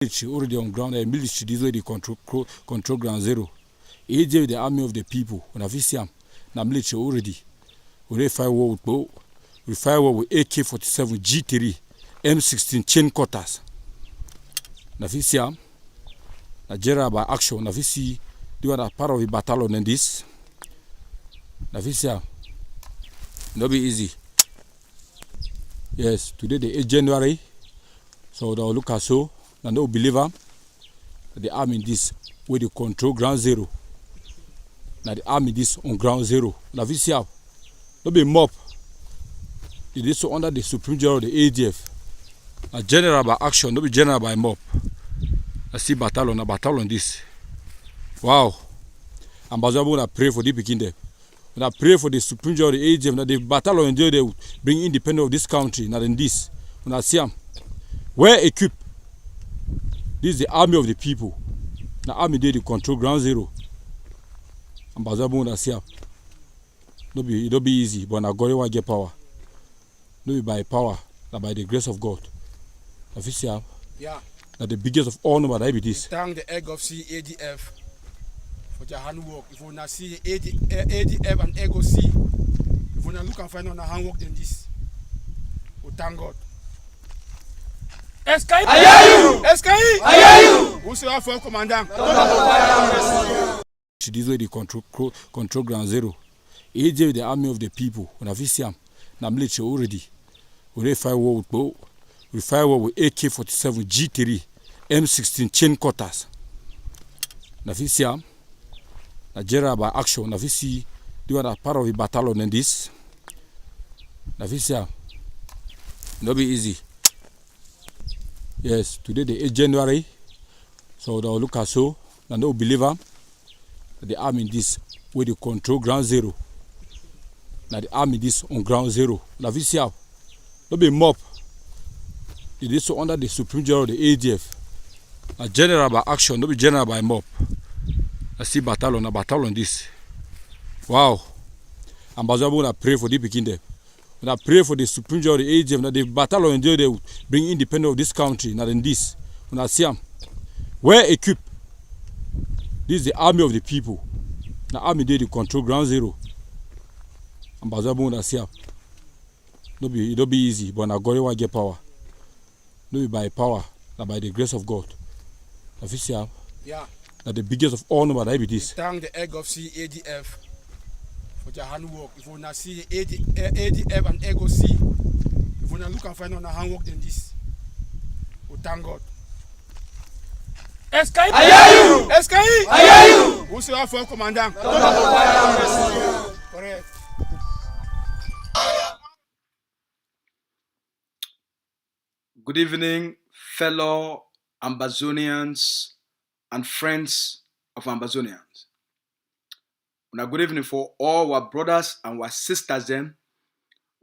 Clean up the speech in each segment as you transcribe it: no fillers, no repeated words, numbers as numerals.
military already on ground. The military this way they control ground zero. AJ the army of the people. When I visit na military already. We fight war with bow. We fight war with AK-47, G3, M16 chain cutters. Na visit Nigeria by action. Na visit they were part of the battalion in this. Na visit no be easy. Yes, today the 8th January. So they'll look at so and they'll believe the army this where they control ground zero. Now the army this on ground zero. Now we see how no be mob. It is so under the Supreme General of the ADF. A general by action, no be general by mob. I see battalion, a battalion this. Wow. Ambazonian wanna pray for the begin there. When I pray for the Supreme General of the ADF, now the battalion they bring independence of this country, not in this. When I see them. Well equipped. This is the army of the people. The army they control ground zero. Ambazonian say it don't be easy, but now God will get power. No be by power, but by the grace of God. Official. Yeah. That the biggest of all number that be this. Thank the egg of CADF for their handwork. If you wanna see ADF and egg of C, if you wanna look and find on a handwork than this, we thank God. Escape! I hear you! Escape! I hear you! Who's your first commandant? This way they control ground zero. AJ the army of the people. When I visit them, na military already. We fight war with bow. We fight war with AK-47, G3, M16 chain cutters. Na visit them. Nigeria by action. Na visit they were part of the battalion in this. Na visit them. No be easy. Yes, today the 8th January. So they'll look at so and they'll believe the army this where they control ground zero. Now the army this on ground zero. Now we see how no be mob. It is so under the Supreme General of the ADF. A general by action, no be general by mob. I see battalion, a battalion this. Wow. Ambazonian wanna pray for the begin there. When I pray for the Supreme General of the ADF, now the battalion they bring independence of this country, not in this. When I see them. Well equipped. This is the army of the people. The army they control ground zero. Ambazonian say it don't be easy, but now God will get power. No be by power, but by the grace of God. Official. Yeah. That the biggest of all number that be this. Thank the egg of CADF for their handwork. If you wanna see ADF and egg of C, if you wanna look and find on a handwork than this, we thank God. Escape! I hear you! Escape! I hear you! Who's your first commandant? Correct. Good evening, fellow Ambazonians and friends of Ambazonians. Una good evening for all our brothers and our sisters them.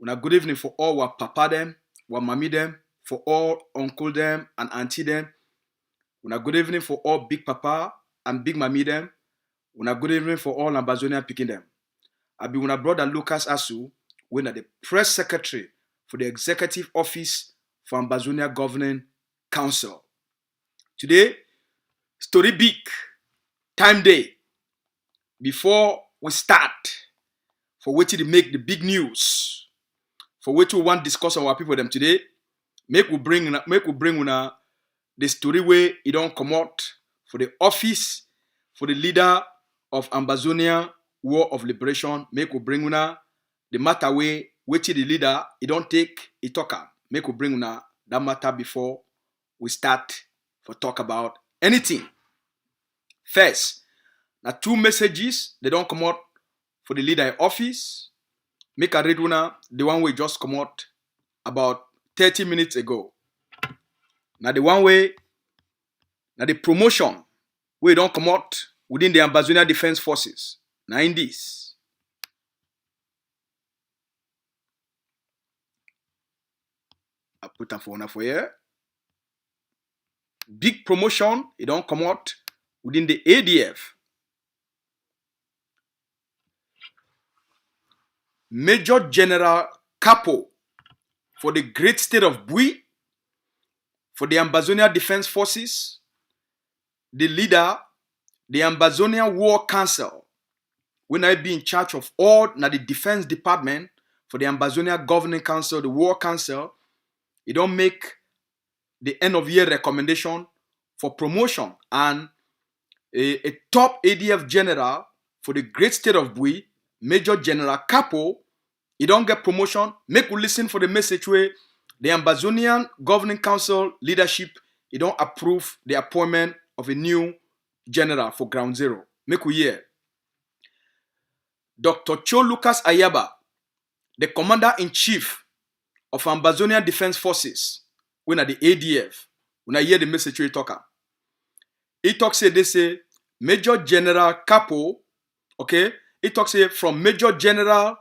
Una good evening for all our papa them, our mommy them, for all uncle them and auntie them. Una good evening for all big papa and big mommy them. Una good evening for all Ambazonian picking them. I be una brother Lucas Asu, when the press secretary for the executive office for Ambazonia Governing Council. Today, story big, time day. Before we start, for which to make the big news, for which we want to discuss on our people them today, make we bring una the story where it don't come out for the office, for the leader of Ambazonia War of Liberation, make we bring una the matter where which the leader it don't take it talk am. Make we bring una that matter before we start for talk about anything. First, now 2 messages they don't come out for the leader office. Make a read una the one we just come out about 30 minutes ago. Now the one way, now the promotion we don't come out within the Ambazonia Defense Forces. Now in this. I put that for una for here. Big promotion, it don't come out within the ADF. Major General Capo for the great state of Bui, for the Ambazonian Defense Forces, the leader, the Ambazonian War Council, when I be in charge of all na the Defense Department for the Ambazonian Governing Council, the War Council, it don't make the end of year recommendation for promotion, and a top ADF general for the great state of Bui, Major General Capo, he don't get promotion. Make we listen for the message where the Ambazonian Governing Council leadership, he don't approve the appointment of a new general for Ground Zero. Make we hear. Dr. Cho Lucas Ayaba, the commander-in-chief of Ambazonian Defense Forces, when at the ADF, when I hear the message he talk. He talks say they say Major General Capo, okay? He talks say from Major General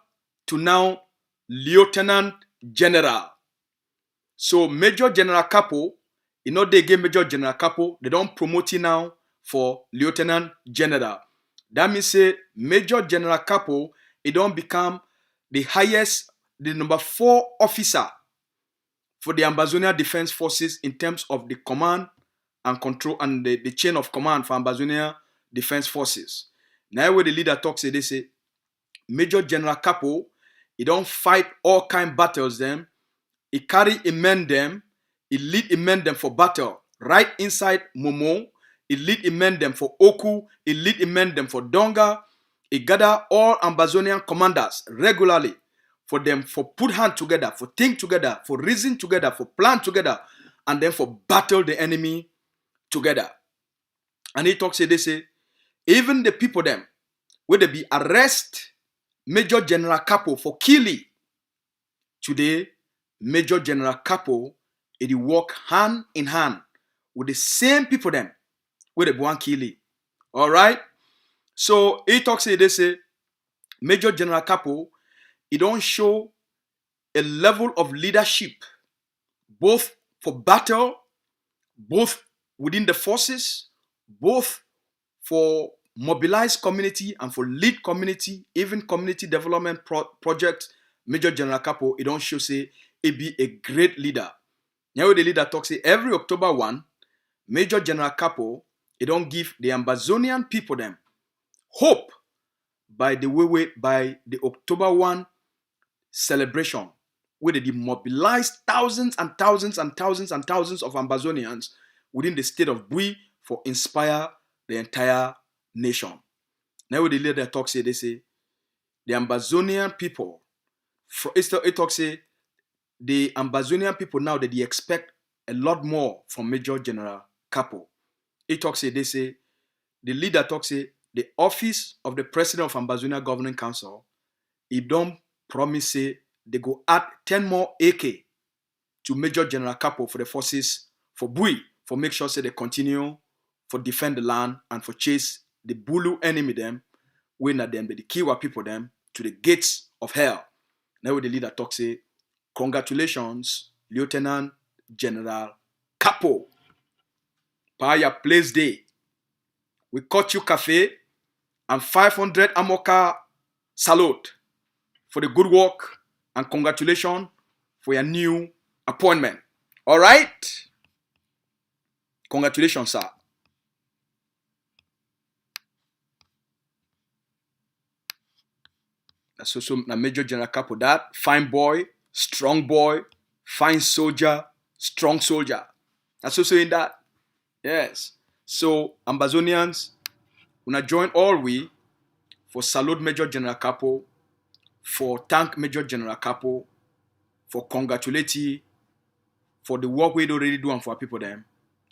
to now Lieutenant General. So Major General Capo, you know they gave Major General Capo, they don't promote him now for Lieutenant General. That means say Major General Capo, he don't become the highest, the number 4 officer for the Ambazonian Defense Forces in terms of the command and control and the chain of command for Ambazonian Defense Forces. Now where the leader talks, they say Major General Capo, he don't fight all kind battles them. He carry men them. He lead men them for battle right inside Momo. He lead men them for Oku. He lead men them for Donga. He gather all Ambazonian commanders regularly for them for put hand together, for think together, for reason together, for plan together, and then for battle the enemy together. And he talks, they say, even the people them, where they be arrest Major General Capo for killing. Today, Major General Capo, he work hand in hand with the same people them, where they want killing. All right? So he talks, they say, Major General Capo, he don't show a level of leadership, both for battle, both within the forces, both for mobilized community and for lead community, even community development project. Major General Capo, he don't show say he be a great leader. Now the leader talks say every October 1, Major General Capo, he don't give the Ambazonian people them hope by the October 1 celebration, where they mobilized thousands and thousands and thousands and thousands of Ambazonians within the state of Bui for inspire the entire nation. Now the leader talks say, they say, the Ambazonian people, it talks say, the Ambazonian people now that they expect a lot more from Major General Capo. It talks say, they say, the leader talks say, the office of the president of Ambazonia Governing Council, he don't promise say they go add 10 more AK to Major General Capo for the forces for Bui, for make sure say they continue for defend the land and for chase the Bulu enemy them, when at them the Kiwa people them to the gates of hell. Now the leader talks say, congratulations, Lieutenant General Capo. Paya place day. We cut you cafe and 500 Amoka salute for the good work and congratulations for your new appointment. All right? Congratulations, sir. That's also Major General Capo, that fine boy, strong boy, fine soldier, strong soldier. That's also in that. Yes. So, Ambazonians, when join all we for salute Major General Capo, for thank Major General Capo, for congratulate for the work we already do and for our people them,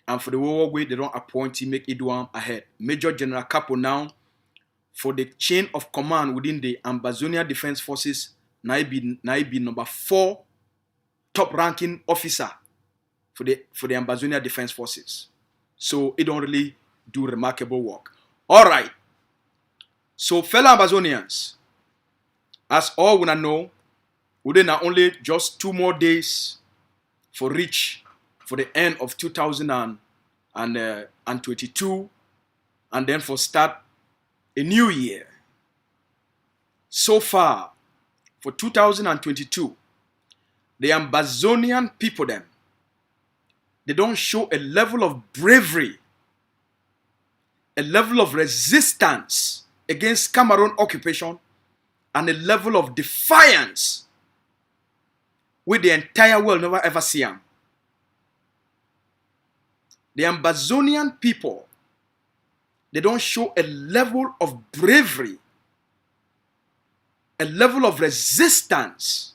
and for the work we they don't appoint make it do ahead. Major General Capo now, for the chain of command within the Ambazonia Defense Forces, now be number 4 top ranking officer for the Ambazonia Defense Forces. So it don't really do remarkable work. All right. So fellow Ambazonians, as all we know, within only just 2 more days for reach for the end of 2022, and then for start a new year. So far, for 2022, the Ambazonian people them, they don't show a level of bravery, a level of resistance against Cameroon occupation, and a level of defiance which the entire world never ever see them. The Ambazonian people, they don't show a level of bravery, a level of resistance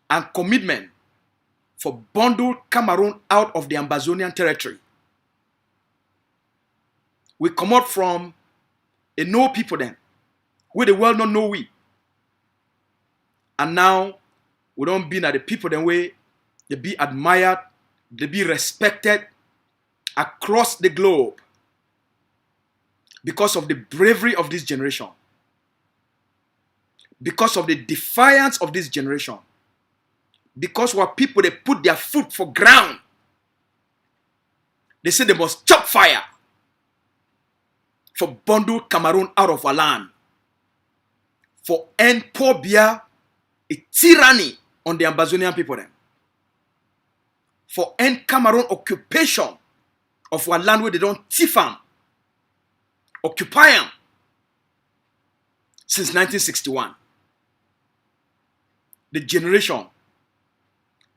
and commitment for bundle Cameroon out of the Ambazonian territory. We come out from a no people then, where the world don't know we. And now, we don't be at the people then way, they be admired, they be respected across the globe because of the bravery of this generation, because of the defiance of this generation, because what people, they put their foot for ground. They say they must chop fire for bundle Cameroon out of our land, for end poor beer, a tyranny on the Ambazonian people then, for end Cameroon occupation of our land where they don't thief them, occupy them since 1961. The generation,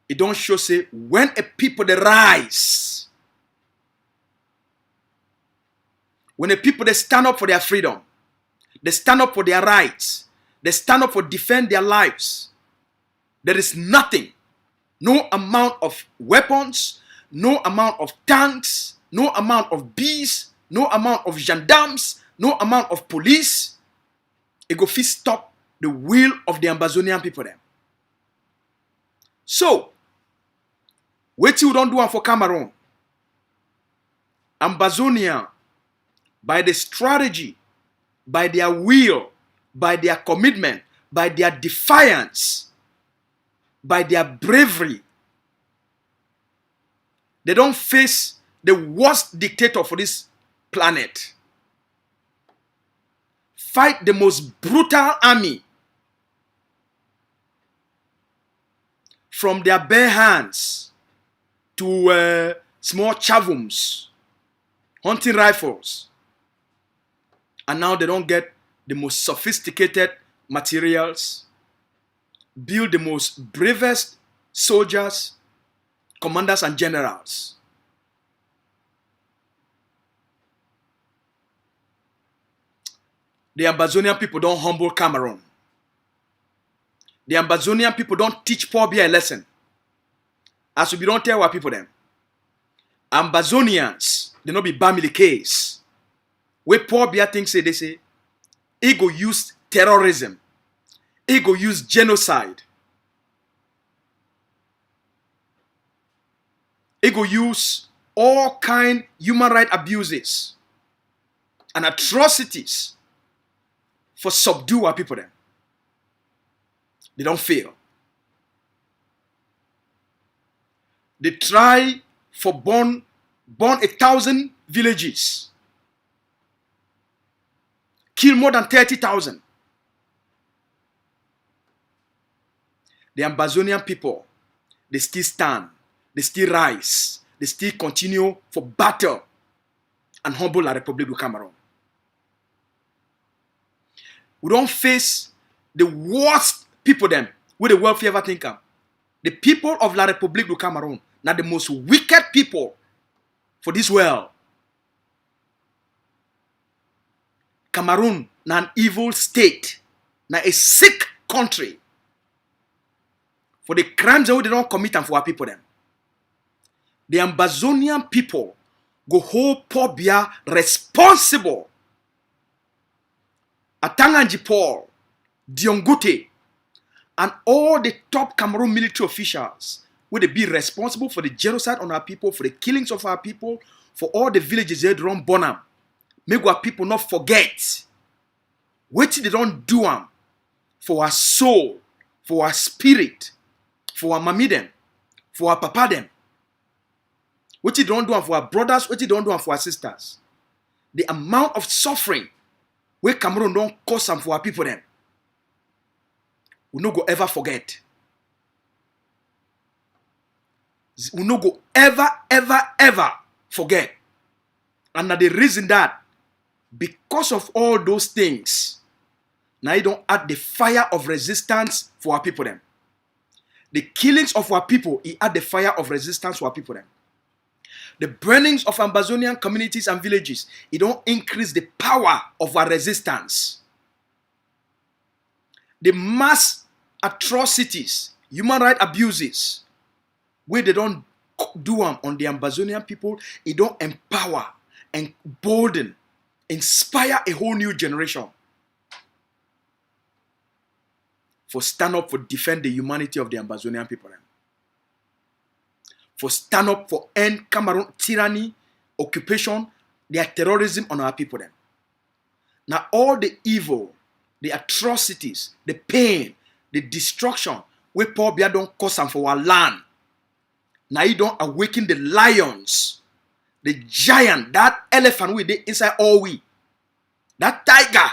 it don't show say when a people they rise, when a people they stand up for their freedom, they stand up for their rights, they stand up for defend their lives, there is nothing, no amount of weapons, no amount of tanks, no amount of bees, no amount of gendarmes, no amount of police, it go fit stop the will of the Ambazonian people then. So, what you don't do for Cameroon, Ambazonia, by the strategy, by their will, by their commitment, by their defiance, by their bravery, they don't face the worst dictator for this planet. Fight the most brutal army from their bare hands to small chavums, hunting rifles. And now they don't get the most sophisticated materials, build the most bravest soldiers, commanders and generals. The Ambazonian people don't humble Cameroon. The Ambazonian people don't teach poor bear a lesson. As we don't tell our people them. Ambazonians, they not be family case. Where poor bear things say, they say, he go use terrorism. He go use genocide. He go use all kind human rights abuses and atrocities for subdue our people then. They don't fail. They try for burn 1,000 villages. Kill more than 30,000. The Ambazonian people, they still stand, they still rise, they still continue for battle and humble La République du Cameroun. We don't face the worst people them with the world ever think of. The people of La République du Cameroun, not the most wicked people for this world. Cameroon, na an evil state, na a sick country. For the crimes that they don't commit and for our people them. The Ambazonian people go hold Paul Biya responsible. Atanganji Paul, Diongute, and all the top Cameroon military officials will they be responsible for the genocide on our people, for the killings of our people, for all the villages they don't burn them. Make our people not forget. What they don't do them for our soul, for our spirit, for our mommy them, for our papa them. What they don't do them for our brothers, what they don't do them for our sisters. The amount of suffering where Cameroon don't cause them for our people them. We no go ever forget. We no go ever, ever, ever forget. And the reason that, because of all those things, now you don't add the fire of resistance for our people them. The killings of our people, he add the fire of resistance for our people them. The burnings of Ambazonian communities and villages, it don't increase the power of our resistance. The mass atrocities, human rights abuses, where they don't do them on the Ambazonian people, it don't empower, embolden, inspire a whole new generation for stand up for defend the humanity of the Ambazonian people. For stand up for end Cameroun tyranny, occupation, their terrorism on our people then. Now all the evil, the atrocities, the pain, the destruction, we Paul Biya don't cause them for our land. Now you don't awaken the lions, the giant, that elephant we they inside all we. That tiger,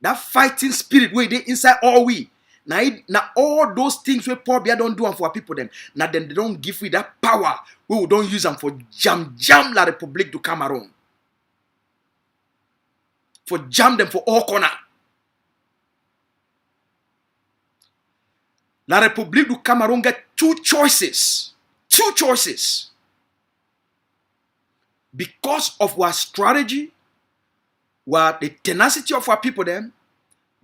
that fighting spirit we they inside all we. Now all those things we Paul Biya don't do them for our people them. Now then they don't give we that power. We don't use them for jam la République du Cameroun. For jam them for all corner. La République du Cameroun get two choices. Two choices. Because of our strategy, the tenacity of our people them,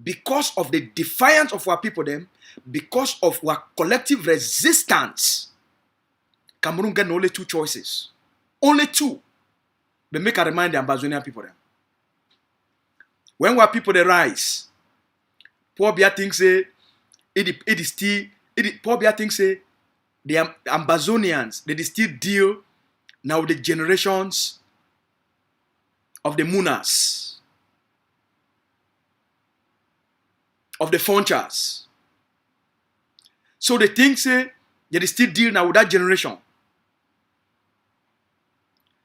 because of the defiance of our people them, because of our collective resistance, Cameroon get only two choices. Only two. But make a remind the Ambazonian people them. When our people they rise, Paul Biya thinks say Paul Biya thinks say the Ambazonians they still deal now with the generations of the Munas, of the Fonchas. So they think say they still deal now with that generation.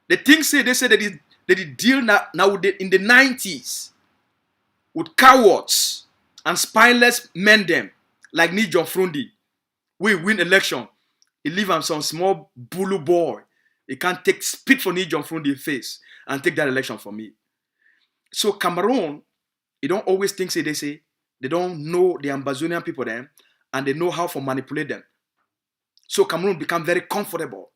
They think say they deal now with in the 90s with cowards and spineless men them like John Frundi. We win election. He leave him some small bulu boy. He can't take spit for John Frundi face and take that election from me. So Cameroon, he don't always think say they don't know the Ambazonian people them and they know how to manipulate them. So Cameroon become very comfortable.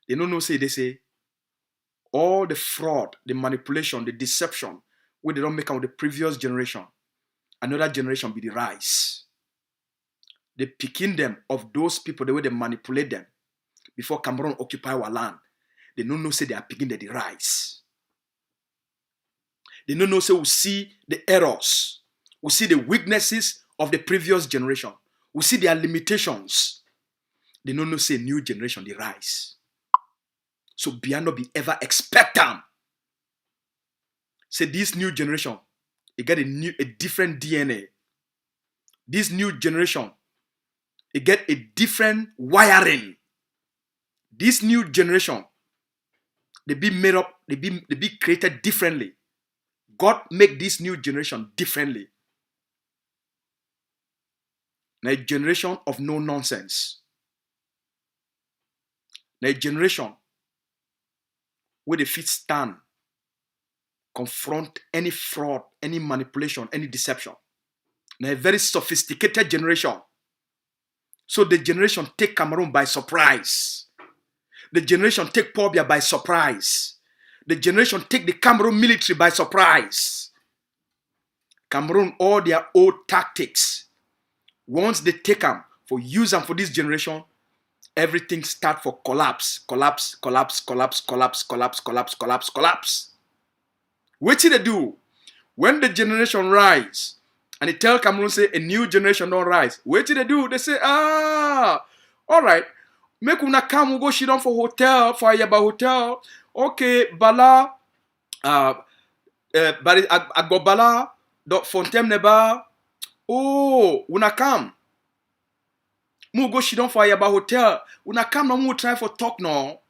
They don't know they say all the fraud, the manipulation, the deception, where they don't make out with the previous generation. Another generation be the rise. They picking them of those people the way they manipulate them before Cameroon occupy our land. They don't know they are picking the rise. They don't know we see the errors. We see the weaknesses of the previous generation. We see their limitations. They don't know new generation the rise. So Biya no be ever expect them. Say this new generation, it get a different DNA. This new generation, it get a different wiring. This new generation, they be made up, they be created differently. God make this new generation differently. Now a generation of no nonsense. Now a generation where they fit stand, confront any fraud, any manipulation, any deception. Now a very sophisticated generation. So the generation take Cameroon by surprise. The generation take Paul Biya by surprise. The generation take the Cameroon military by surprise. Cameroon, all their old tactics, once they take them for use them for this generation, everything start for collapse. What did they do? When the generation rise, and they tell Cameroon say a new generation don't rise. What did they do? They say, all right, make una come, we go sit down for hotel, for Ayaba hotel. Okay, Bala, Bari Agobala, Dot Fontem Neba. Oh, una come. Mu go sit down for Ayaba hotel. Una come now, mu try for talk now.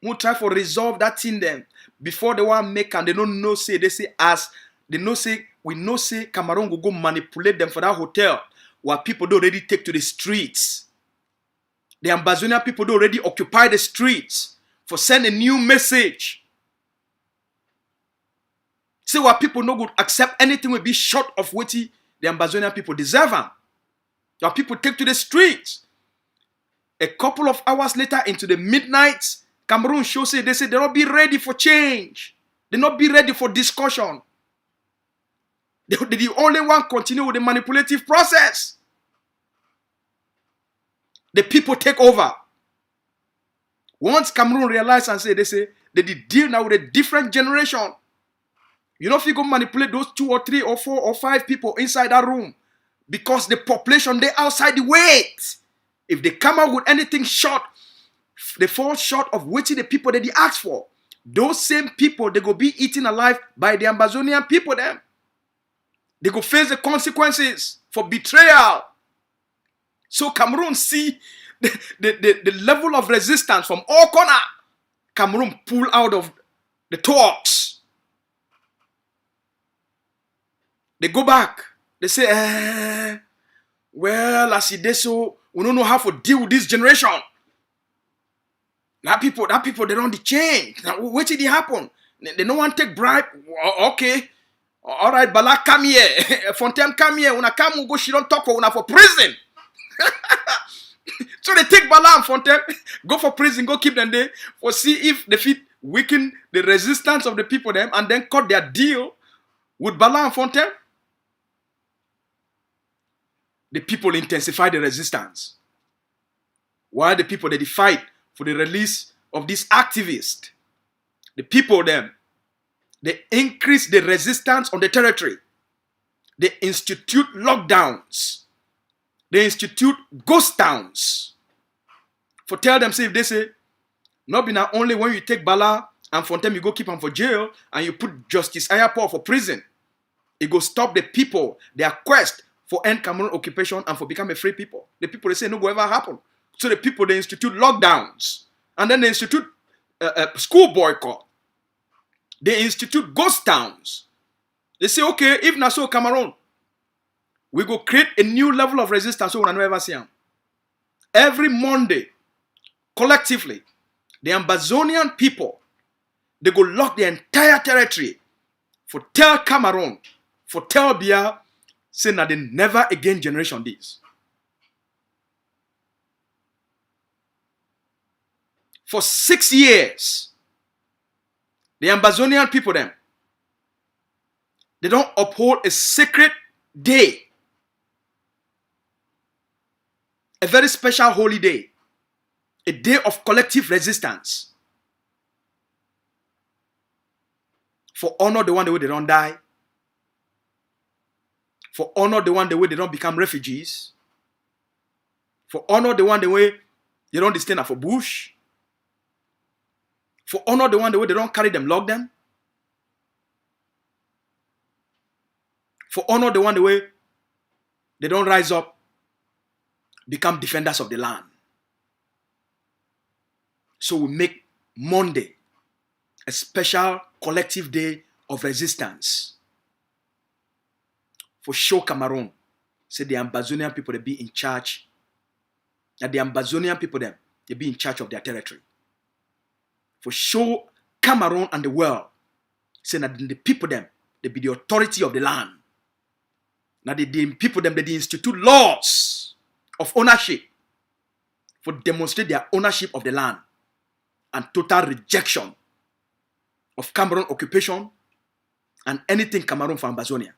Mu try for resolve that thing then. Before they want make and they don't know say, they say as, they know say, we know say Cameroon go manipulate them for that hotel. What people don't already take to the streets. The Ambazonian people they already occupy the streets for send a new message. See what people no good accept anything will be short of what the Ambazonian people deserve. Your people take to the streets. A couple of hours later into the midnight, Cameroun shows it. They say they'll not be ready for change. They'll not be ready for discussion. They're the only one continue with the manipulative process. The people take over. Once Cameroun realize and say, they say, they did deal now with a different generation. You know if you go manipulate those 2 or 3 or 4 or 5 people inside that room, because the population, they outside the weight. If they come out with anything short, they fall short of what the people that they ask for. Those same people, they go be eaten alive by the Ambazonian people then. They go face the consequences for betrayal. So Cameroun see the level of resistance from all corners. Cameroun pull out of the talks. They go back. They say, well, as it is so, we don't know how to deal with this generation. That people, they don't change. Now, what did it happen? They don't want to take bribe. Okay. All right, Bala, come here. Fontaine, come here. When I come, we go, she don't talk for prison. So they take Bala and Fontaine, go for prison, go keep them there, for see if they fit weaken the resistance of the people them, and then cut their deal with Bala and Fontaine. The people intensify the resistance. While the people, they fight for the release of these activists. The people, them, they increase the resistance on the territory. They institute lockdowns. They institute ghost towns. For tell them, say, if they say, not be now only when you take Bala and Fontaine, you go keep them for jail, and you put Justice Ayapo for prison. It go stop the people, their quest for end Cameroon occupation and for become a free people. The people, they say, no go ever happen. So the people, they institute lockdowns. And then they institute school boycott. They institute ghost towns. They say, okay, if not so Cameroon, we go create a new level of resistance so we will never see them. Every Monday, collectively, the Ambazonian people, they go lock the entire territory for tell Cameroun, for tell Bia, say that they never again generation this. For 6 years, the Ambazonian people them, they don't uphold a sacred day. A very special holy day. A day of collective resistance. For honor the one the way they don't die. For honor the one the way they don't become refugees. For honor the one the way they don't stand for bush. For honor the one the way they don't carry them, lock them. For honor the one the way they don't rise up, become defenders of the land. So we make Monday a special collective day of resistance. For show Cameroun, say the Ambazonian people, they be in charge. That the Ambazonian people, them, they be in charge of their territory. For show Cameroun and the world, say that the people, them, they be the authority of the land. Now the people, them, they institute laws of ownership for demonstrate their ownership of the land and total rejection of Cameroon occupation and anything Cameroun for Ambazonia.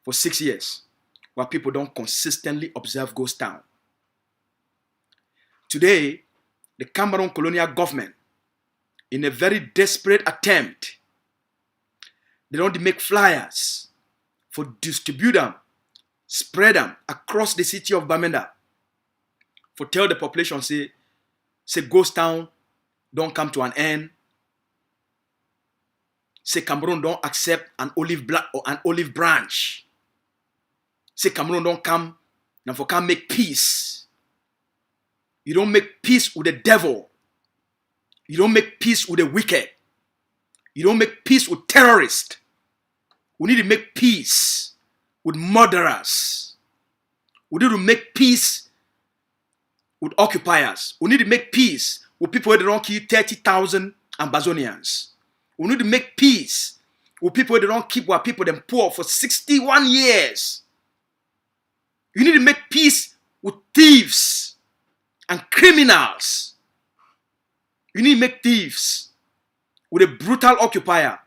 For 6 years, while people don't consistently observe ghost town. Today, the Cameroon colonial government, in a very desperate attempt, they don't make flyers for distribute them, spread them across the city of Bamenda, for tell the population, say ghost town don't come to an end. Say Cameroon don't accept an olive branch. Say Cameroon don't come and for can make peace. You don't make peace with the devil. You don't make peace with the wicked. You don't make peace with terrorists. We need to make peace with murderers. We need to make peace with occupiers. We need to make peace with people that don't kill 30,000 Ambazonians. We need to make peace with people that don't keep our people them poor for 61 years. You need to make peace with thieves and criminals. You need to make thieves with a brutal occupier.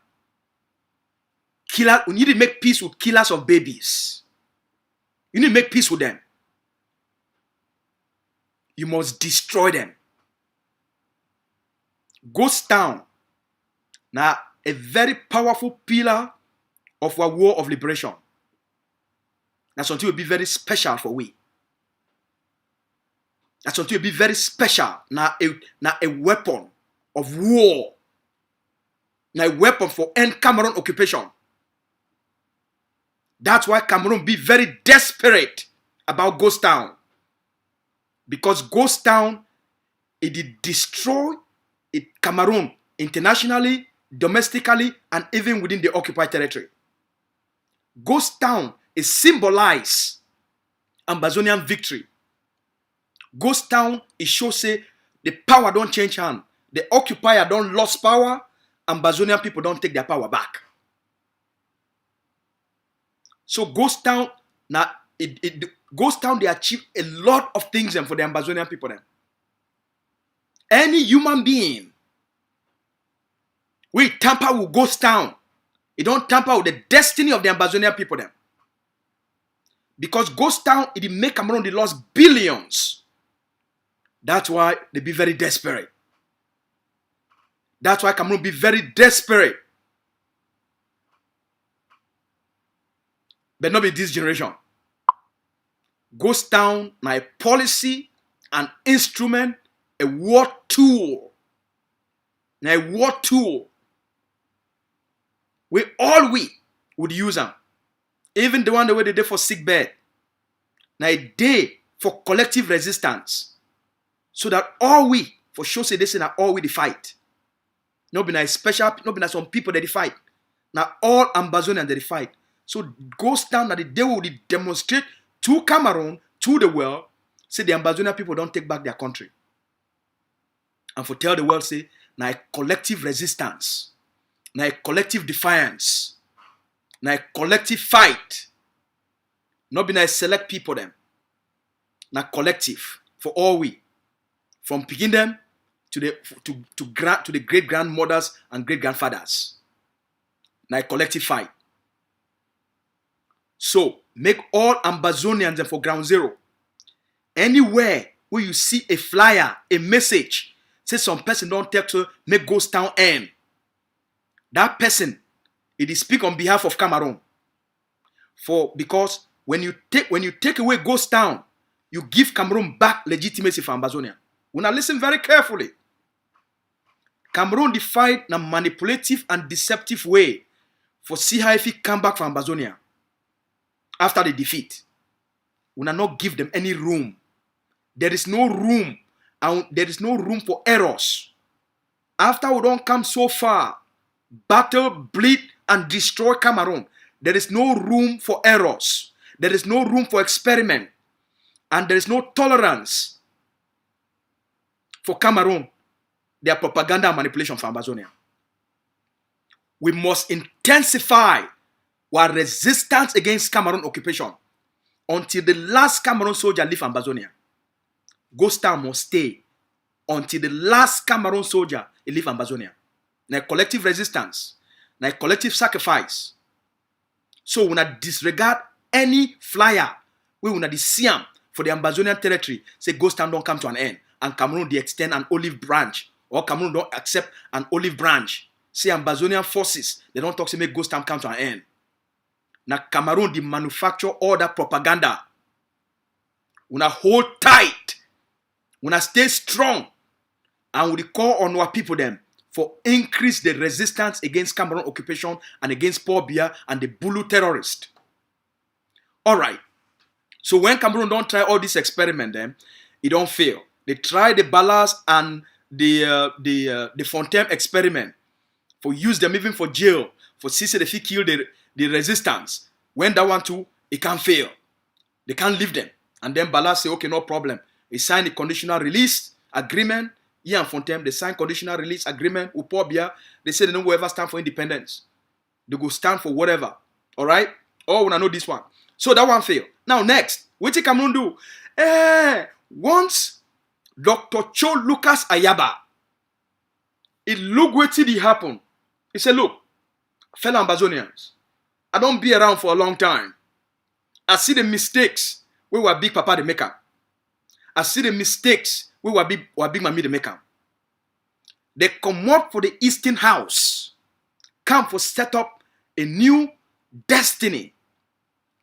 We need to make peace with killers of babies. You need to make peace with them. You must destroy them. Ghost town. Now, a very powerful pillar of our war of liberation. That's something will be very special for we. That's something will be very special. Now a weapon of war. Now a weapon for end Cameroon occupation. That's why Cameroon be very desperate about Ghost Town. Because Ghost Town, it did destroy Cameroon internationally, domestically, and even within the occupied territory. Ghost Town is symbolize Ambazonian victory. Ghost Town, it shows say the power don't change hand. The occupier don't lost power. Ambazonian people don't take their power back. So Ghost Town, now Ghost Town, they achieve a lot of things for the Ambazonian people then. Any human being, we tamper with Ghost Town. It don't tamper with the destiny of the Ambazonian people then. Because Ghost Town, it make Cameroon they lost billions. That's why they be very desperate. That's why Cameroon be very desperate. But not be this generation. Ghost Town, now a policy, an instrument, a war tool. Now a war tool. We would use them. Even the one the way they did for sick bed. Now a day for collective resistance. So that all we, for sure say this, now all we the fight. Not be na special, not be na some people that they fight. Now all Ambazonian they fight. So Ghost Town that the day will demonstrate to Cameroon, to the world, say the Ambazonian people don't take back their country. And for tell the world, say, now a collective resistance, now a collective defiance, now a collective fight. Not be na select people them. Now collective for all we. From picking them to the great grandmothers and great grandfathers. Now a collective fight. So make all Ambazonians for ground zero. Anywhere where you see a flyer, a message, say some person don't take to make Ghost Town end. That person, it is speak on behalf of Cameroon. Because when you take away Ghost Town, you give Cameroon back legitimacy for Ambazonia. We now listen very carefully. Cameroon defied in a manipulative and deceptive way for see how if he come back from Ambazonia after the defeat. We now not give them any room. There is no room, and there is no room for errors. After we don't come so far, battle, bleed, and destroy Cameroon, there is no room for errors. There is no room for experiment. And there is no tolerance for Cameroon, their propaganda and manipulation for Ambazonia. We must intensify our resistance against Cameroon occupation until the last Cameroon soldier leave Ambazonia. Ghost Town must stay until the last Cameroon soldier leave Ambazonia. Now collective resistance, now collective sacrifice. So we not disregard any flyer. We will not see them for the Ambazonian territory. Say Ghost Town don't come to an end, and Cameroon they extend an olive branch, or Cameroon don't accept an olive branch. Say Ambazonian forces they don't talk to make Ghost Town come to an end. Now Cameroon they manufacture all that propaganda. We not hold tight. We not stay strong, and we call on our people them for increase the resistance against Cameroon occupation and against Paul Biya and the Bulu terrorists. All right. So when Cameroon don't try all this experiment, then it don't fail. They try the Ballas and the Fontaine experiment for use them even for jail for see if they kill the resistance. When that one too, it can't fail. They can't leave them. And then Ballas say, okay, no problem. He signed a conditional release agreement. Ian Fontem, they signed conditional release agreement with Pobia. They said they don't go ever stand for independence. They go stand for whatever. All right? Oh, when I know this one. So that one failed. Now next, what did Cameroun do? Once Dr. Cho Lucas Ayaba, it look what did he happen. He said, look, fellow Ambazonians, I don't be around for a long time. I see the mistakes we were big papa the make up. I see the mistakes we were big mommy the make up. They come up for the Eastern House, come for set up a new destiny,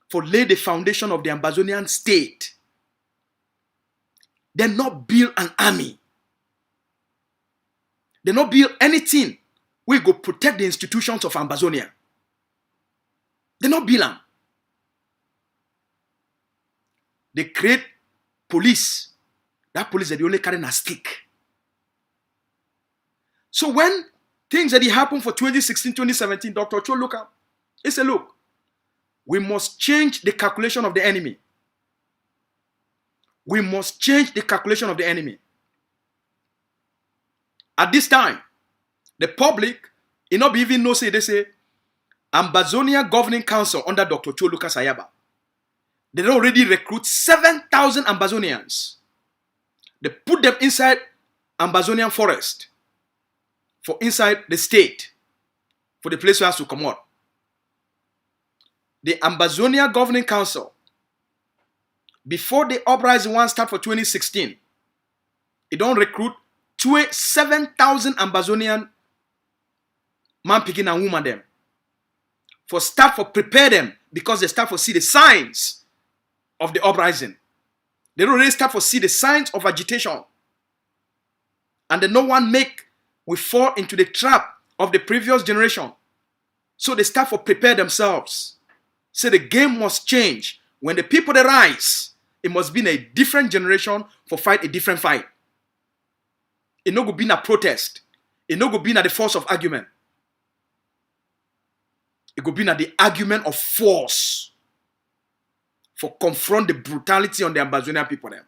for lay the foundation of the Ambazonian state. They not build an army. They not build anything. We go protect the institutions of Ambazonia. They not build them. They create police. That police that they only carry a stick. So when things that happen for 2016, 2017, Dr. Cho look up. He said, look, we must change the calculation of the enemy. We must change the calculation of the enemy. At this time, the public, it not even know, say, they say, Ambazonia Governing Council under Dr. Cho Lucas Ayaba. They already recruit 7,000 Ambazonians. They put them inside Ambazonian forest, for inside the state, for the place where has to come out. The Ambazonia Governing Council, before the uprising one start for 2016, it don't recruit 7,000 Ambazonian man, picking and woman them. For start for prepare them, because they start for see the signs of the uprising. They don't really start for see the signs of agitation. And then no one we fall into the trap of the previous generation. So they start for prepare themselves. So the game must change. When the people they rise, it must be in a different generation for fight a different fight. It no go be in a protest. It no go be in the force of argument. It go be in the argument of force for confront the brutality on the Ambazonian people them.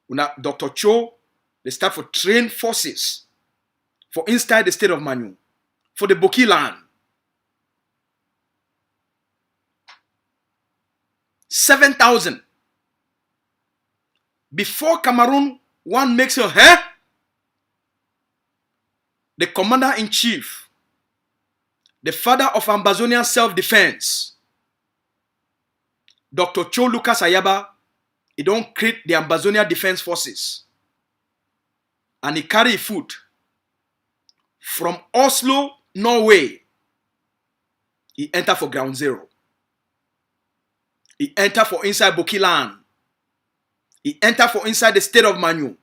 When Dr. Cho, they start for train forces for inside the state of Manu, for the Boki land. 7,000. Before Cameroun, one makes a the commander-in-chief, the father of Ambazonian self-defense, Dr. Cho Lucas Ayaba, he don't create the Ambazonian Defense Forces. And he carry foot from Oslo, Norway. He enter for ground zero. He enter for inside Bokiland. He enter for inside the state of Manu.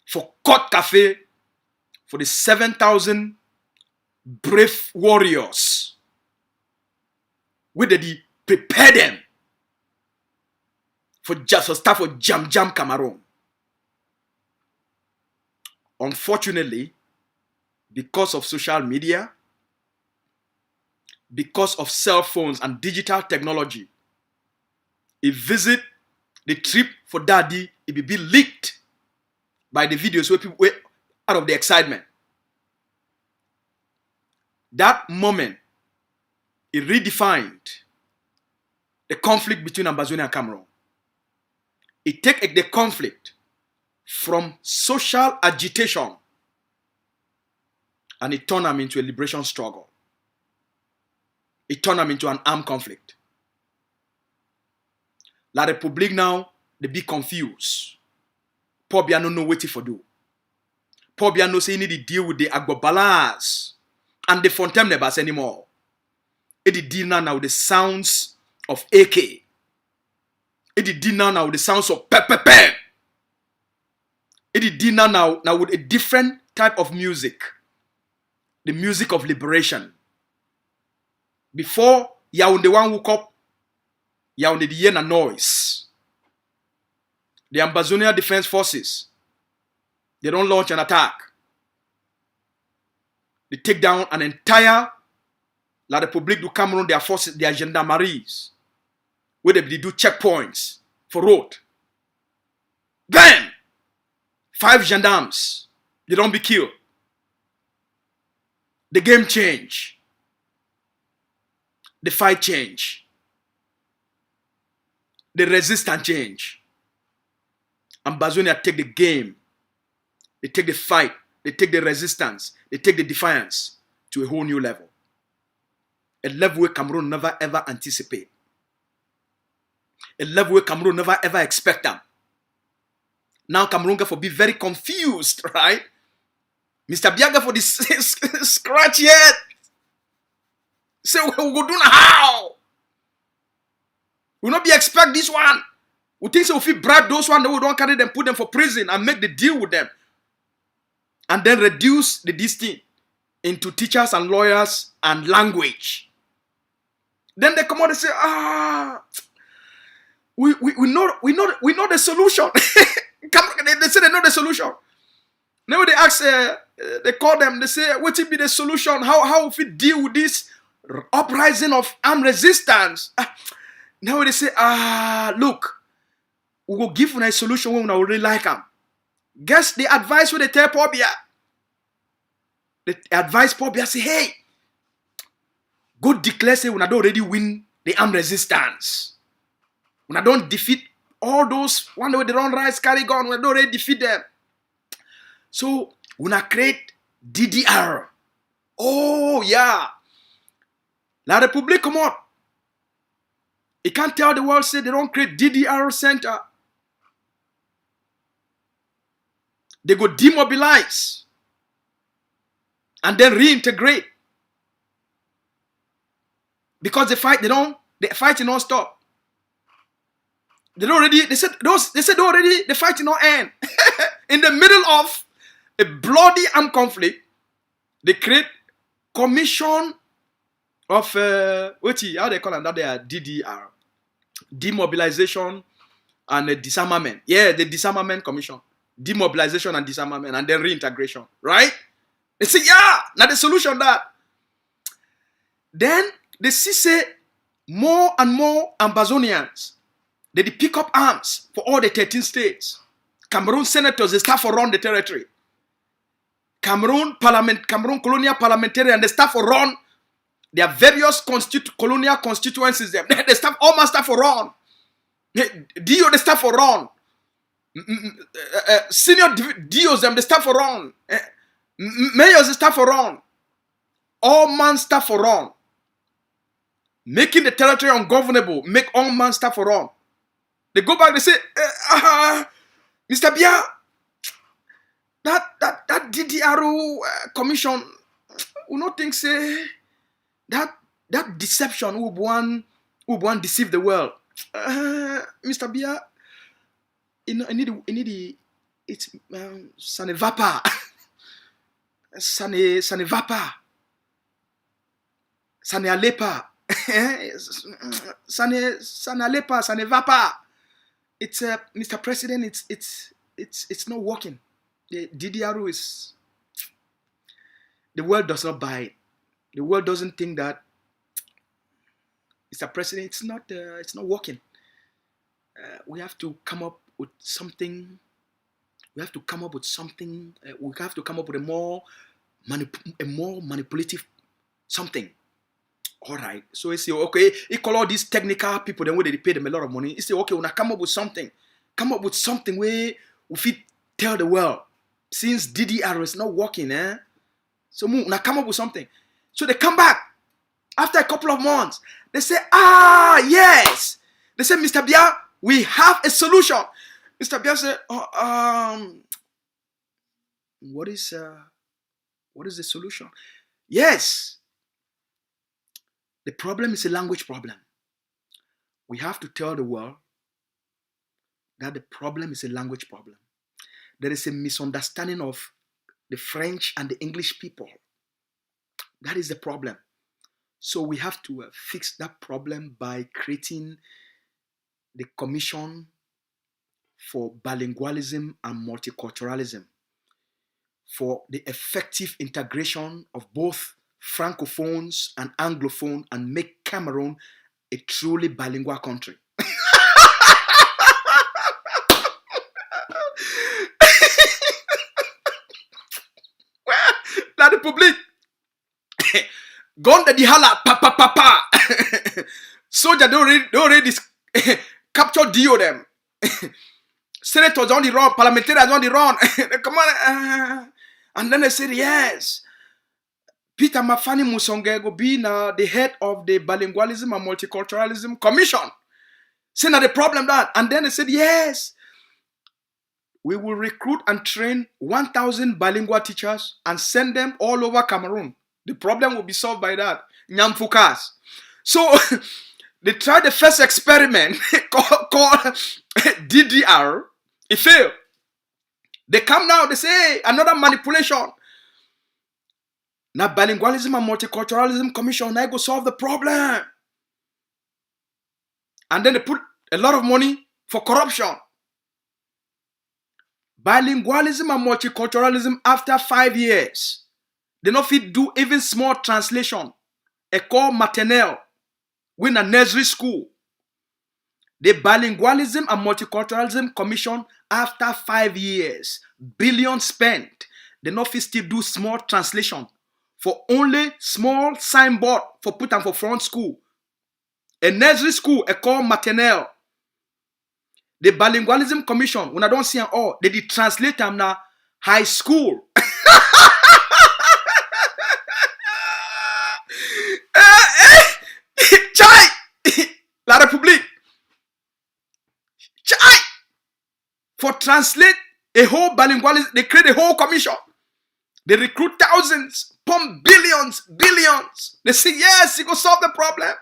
For Cote Cafe, for the 7,000 brave warriors. Where did he prepare them for start for Jam Cameroun? Unfortunately, because of social media, because of cell phones and digital technology, he visit the trip for daddy, it will be leaked by the videos where people were out of the excitement. That moment, it redefined the conflict between Ambazonia and Cameroun. It take the conflict from social agitation and it turned them into a liberation struggle. It turned them into an armed conflict. La Republic now, they be confused. Pobia no know what to do. Pobia no say you need to deal with the Agbobalas and the Fontem Nebas anymore. It deal now with the sounds of AK. It deal now with the sounds of pepepe. It deal now with a different type of music. The music of liberation. Before Yaounde one woke up, Yaounde the yen a noise. The Ambazonia Defense Forces, they don't launch an attack. They take down an entire La République du Cameroun, their forces, their gendarmeries. where they do checkpoints for road. Then 5 gendarmes, they don't be killed. The game change. The fight change. The resistance change. Ambazonia take the game. They take the fight. They take the resistance. They take the defiance to a whole new level. A level where Cameroon never ever anticipate. A level where Cameroon never ever expect them. Now Cameroon for be very confused, right? Mr. Biaga for this scratch yet. Say we go do how? We not be expect this one. We think so if we bribe those one, we don't carry them, put them for prison and make the deal with them. And then reduce this thing into teachers and lawyers and language. Then they come out and say, we know the solution. They say they know the solution. Now they ask, they call them, they say, what will be the solution? How if we deal with this uprising of armed resistance? Now they say, look, we will give them a solution when we really like them. Guess the advice when they tell Pobia. The advice Pobia say, hey, go declare say when I don't already win the armed resistance. When I don't defeat all those one day they don't rise, carry gun, when I don't already defeat them. So when I create DDR. Oh yeah. La République come on. You can't tell the world say they don't create DDR center. They go demobilize and then reintegrate. Because the fight don't stop. They said already the fight not end. In the middle of a bloody armed conflict, they create commission of how they call them? That they are DDR. Demobilization and disarmament. Yeah, the disarmament commission. Demobilization and disarmament and then reintegration. Right? They say, yeah, now the solution that. Then they see say more and more Ambazonians. They pick up arms for all the 13 states. Cameroon senators, they start for run the territory. Cameroon colonial parliamentarians, they start for run their various colonial constituencies. They start almost start for run. Dio, they start for run. Senior DOs, they start for run. Mayors, they start for run. All man start for run. Making the territory ungovernable, make all man start for run. They go back, they say, Mr. Bia, that DDR commission, we not think say that deception who want deceive the world. Mr. Bia, I need it's sane vapa. Sane vapa. Sane alepa. Sane alepa, sane vapa. It's Mr. President, it's not working. The DDR is, the world does not buy it. The world doesn't think that, Mr. President, it's not working. We have to come up with something. We have to come up with something. We have to come up with a more manipulative something. All right. So he say, okay, he call all these technical people, then where they pay them a lot of money. He say, okay, when I come up with something where we fit tell the world, since DDR is not working, so when I come up with something. So they come back after a couple of months. They say, yes. They say, Mr. Bia, we have a solution. Mr. Bia said, what is the solution? Yes. The problem is a language problem. We have to tell the world that the problem is a language problem. There is a misunderstanding of the French and the English people. That is the problem. So we have to fix that problem by creating the Commission for Bilingualism and Multiculturalism, for the effective integration of both Francophones and Anglophones and make Cameroon a truly bilingual country. Republic. Gone the dihala, pa pa pa pa. Soldier they already capture Dio them. Senators on the run, parliamentarians on the run. They come on, and then they said yes. Peter Mafani Musonge go be now the head of the Bilingualism and Multiculturalism Commission. Say now the problem that, and then they said yes. We will recruit and train 1,000 bilingual teachers and send them all over Cameroon. The problem will be solved by that. Nyamfukas. So they tried the first experiment called DDR. It failed. They come now, they say hey, another manipulation. Now Bilingualism and Multiculturalism Commission, I go solve the problem. And then they put a lot of money for corruption. Bilingualism and multiculturalism after 5 years. They not fit do even small translation. École maternelle. Win a nursery school. The Bilingualism and Multiculturalism Commission after 5 years. Billions spent. They not fit still do small translation. For only small signboard for put them for front school. A nursery school, École maternelle. The Bilingualism Commission, when I don't see them all, they did translate them now high school. Chai! La République. Chai! For translate a whole bilingualism, they create a whole commission. They recruit thousands, pump billions. They say, yes, you go solve the problem.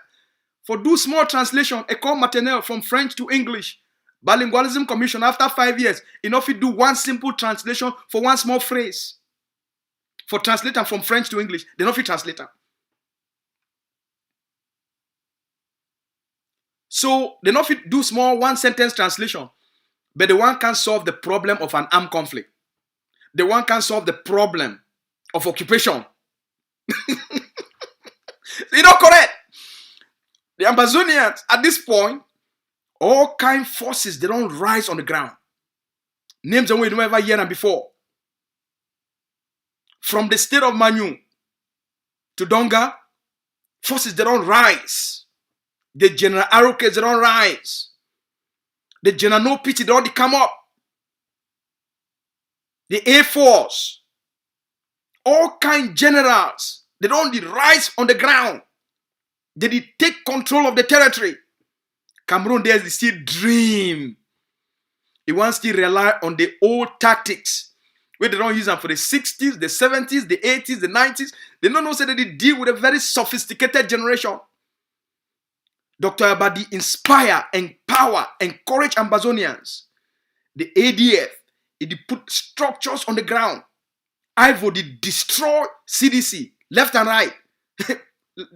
For do small translation, École maternelle from French to English. Bilingualism Commission after 5 years, enough to do one simple translation for one small phrase. For translator from French to English, they don't fit translator. So they don't fit do small one sentence translation, but the one can solve the problem of an armed conflict. The one can solve the problem of occupation. You know, correct? The Ambazonians at this point, all kind forces, they don't rise on the ground. Names that we don't ever hear them before. From the state of Manu to Donga, forces, they don't rise. The General Arrowcase, they don't rise. The General No Pity, they don't come up. The Air Force, all kind generals, they don't rise on the ground. They did take control of the territory. Cameroon there is still dream. He wants to rely on the old tactics. Where they don't use them for the 60s, the 70s, the 80s, the 90s. They don't know say that they deal with a very sophisticated generation. Dr. Abadi inspire, empower, encourage Ambazonians. The ADF, it put structures on the ground. Ivo did destroy CDC, left and right.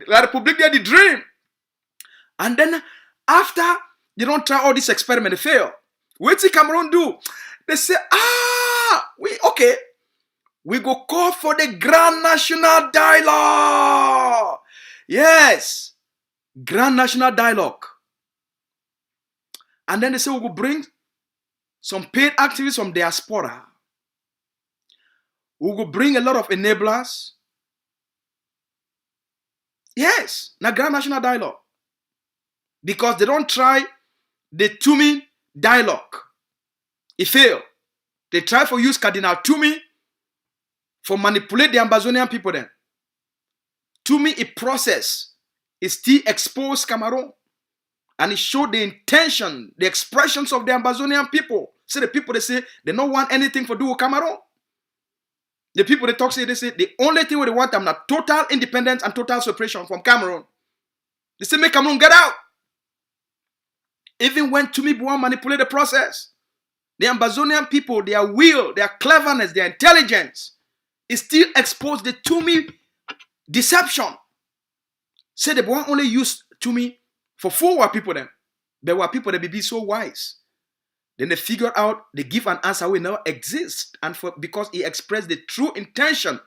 La République there the dream. And then after they don't try all this experiment, they fail. What did Cameroon do? They say, we go call for the Grand National Dialogue. Yes, Grand National Dialogue. And then they say we will bring some paid activists from diaspora. We will bring a lot of enablers. Yes, now Grand National Dialogue. Because they don't try the Tumi dialogue. It failed. They try for use Cardinal Tumi for manipulate the Ambazonian people then. Tumi, a process, it still exposed Cameroon. And it showed the intention, the expressions of the Ambazonian people. See the people, they say, they don't want anything to do with Cameroon. The people they talk, they say, the only thing they want them is total independence and total separation from Cameroon. They say, make Cameroon get out. Even when Tumi Buan manipulate the process, the Ambazonian people, their will, their cleverness, their intelligence, is still exposed the Tumi deception. Say the Buan only use Tumi for fool our people then. There were people that be so wise. Then they figure out, they give an answer we never exist. And because he expressed the true intention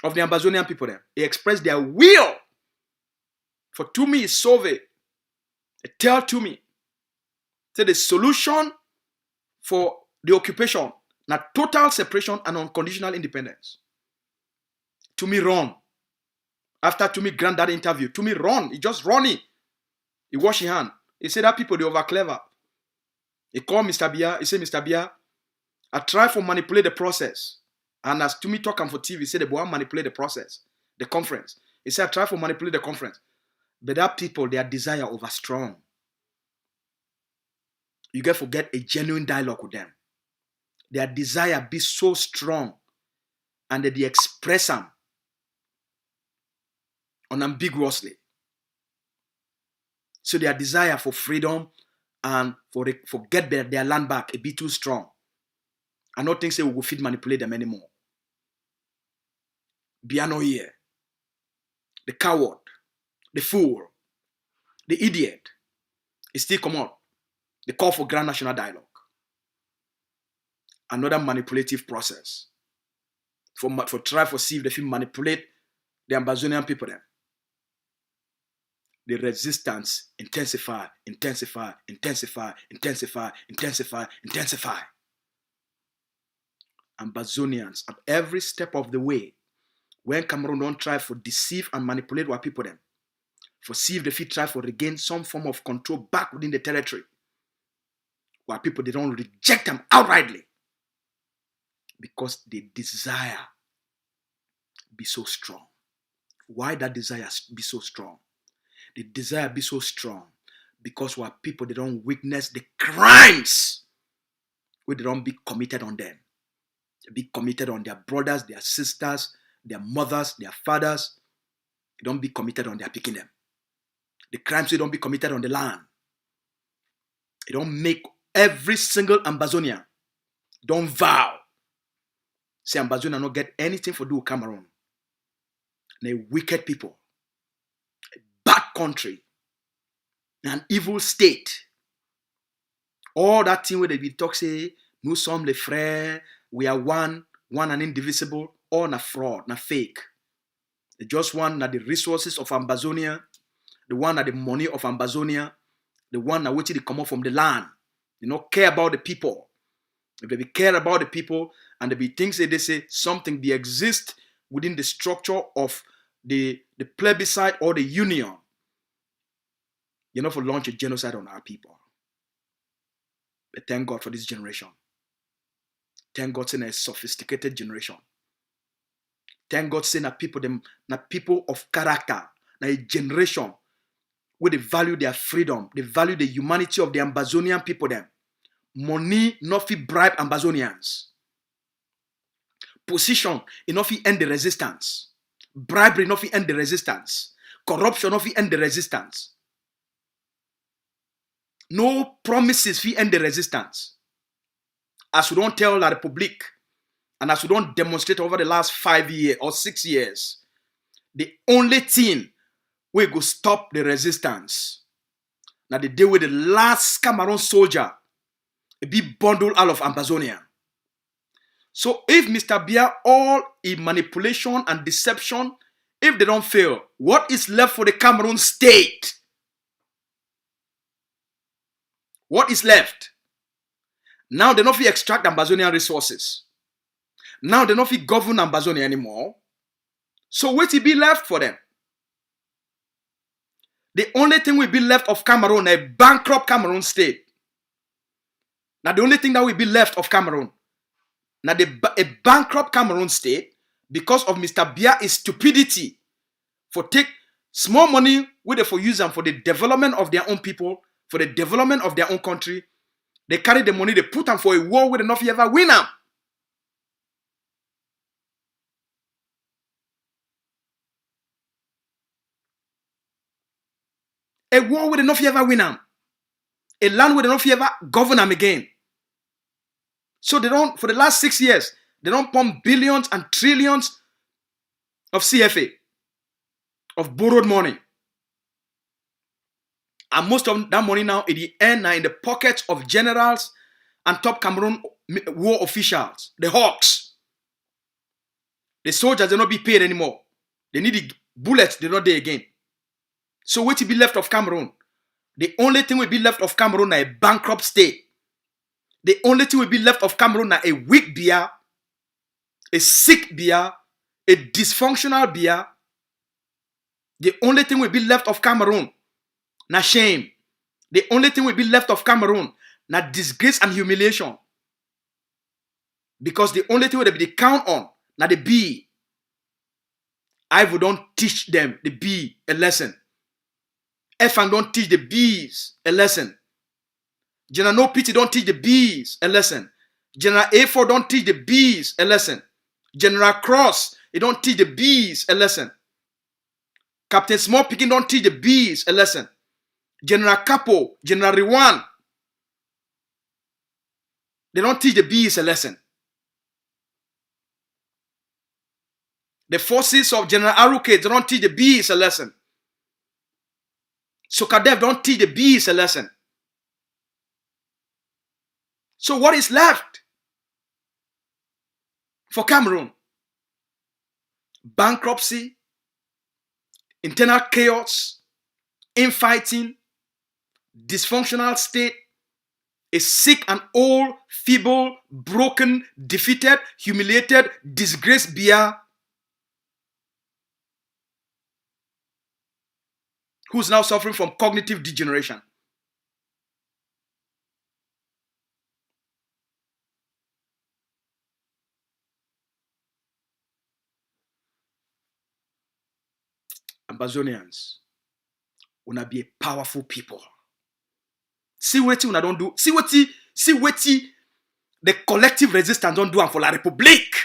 of the Ambazonian people then. He expressed their will. For Tumi is solve it. Tell Tumi. Say the solution for the occupation, now total separation and unconditional independence. Tumi run. After Tumi grant that interview, Tumi run. He just running. He wash his hand. He said that people, they over clever. He called Mr. Bia. He said, Mr. Bia, I try to manipulate the process. And as Tumi talking for TV, he said, the boy manipulate the process, the conference. He said, I try to manipulate the conference. But that people, their desire over strong. You get to get a genuine dialogue with them. Their desire be so strong. And they express them unambiguously. So their desire for freedom and for get their land back a bit too strong. I don't think we will fit manipulate them anymore. Biano here. The coward, the fool, the idiot, it still come out. The call for grand national dialogue. Another manipulative process. For try to see if they can manipulate the Ambazonian people then. The resistance intensify. Ambazonians at every step of the way, when Cameroun don't try to deceive and manipulate our people them, for see if they try to regain some form of control back within the territory, our people, they don't reject them outrightly because the desire be so strong. Why that desire be so strong? The desire be so strong because our people, they don't witness the crimes where they don't be committed on them. They be committed on their brothers, their sisters, their mothers, their fathers. They don't be committed on their picking them. The crimes they don't be committed on the land. They don't make every single Ambazonian don't vow. Say Ambazonian not get anything for do with Cameroun. They wicked people. A bad country. An evil state. All that thing where they be talk say, nous sommes les frères, we are one and indivisible, all na fraud, na fake. They just want na the resources of Ambazonia, the one na the money of Ambazonia, the one na which they come out from the land. They don't care about the people. If they care about the people and there be things that they say something they exist within the structure of the plebiscite or the union, you're not for launch a genocide on our people. But thank God for this generation. Thank God saying a sophisticated generation. Thank God saying that people of character, na a generation where they value their freedom, they value the humanity of the Ambazonian people them. Money not fit bribe Ambazonians. Position enough fit end the resistance. Bribery not fit end the resistance. Corruption not fit end the resistance. No promises fit end the resistance. As we don't tell the Republic, and as we don't demonstrate over the last 5 years or 6 years, the only thing we go stop the resistance. Now the day with the last Cameroun soldier be bundled out of Ambazonia. So if Mr. Bia all in manipulation and deception, if they don't fail, what is left for the Cameroun state? What is left? Now they don't fit extract Ambazonian resources. Now they don't fit govern Ambazonia anymore. So what will be left for them? The only thing will be left of Cameroun, a bankrupt Cameroun state. Now the only thing that will be left of Cameroun, now a bankrupt Cameroun state, because of Mr. Bia's stupidity, for take small money where they for use them for the development of their own people, for the development of their own country. They carry the money, they put them for a war where they not ever win them. A war where they not ever win them. A land where they not ever govern them again. So they don't, for the last 6 years, they don't pump billions and trillions of CFA, of borrowed money. And most of that money now, at the end, are in the pockets of generals and top Cameroon war officials, the hawks. The soldiers, they not be paid anymore. They need the bullets, they're not there again. So what will be left of Cameroon? The only thing will be left of Cameroon is a bankrupt state. The only thing will be left of Cameroon is a weak Bia, a sick Bia, a dysfunctional Bia, the only thing will be left of Cameroon, na shame. The only thing will be left of Cameroon, na disgrace and humiliation. Because the only thing will be the count on, na the B. I will don't teach them the B a lesson. F and don't teach the B's a lesson. General No Pity don't teach the B's a lesson. General A4 don't teach the B's a lesson. General Cross, he don't teach the B's a lesson. Captain Small Picking don't teach the B's a lesson. General Capo, General Rewan, they don't teach the B's a lesson. The forces of General Aruke, they don't teach the B's a lesson. Sokadev don't teach the B's a lesson. So what is left for Cameroon? Bankruptcy, internal chaos, infighting, dysfunctional state, a sick and old, feeble, broken, defeated, humiliated, disgraced Bia who's now suffering from cognitive degeneration. Ambazonians, una be a powerful people. See what una don't do. See what the collective resistance don't do for la Republique.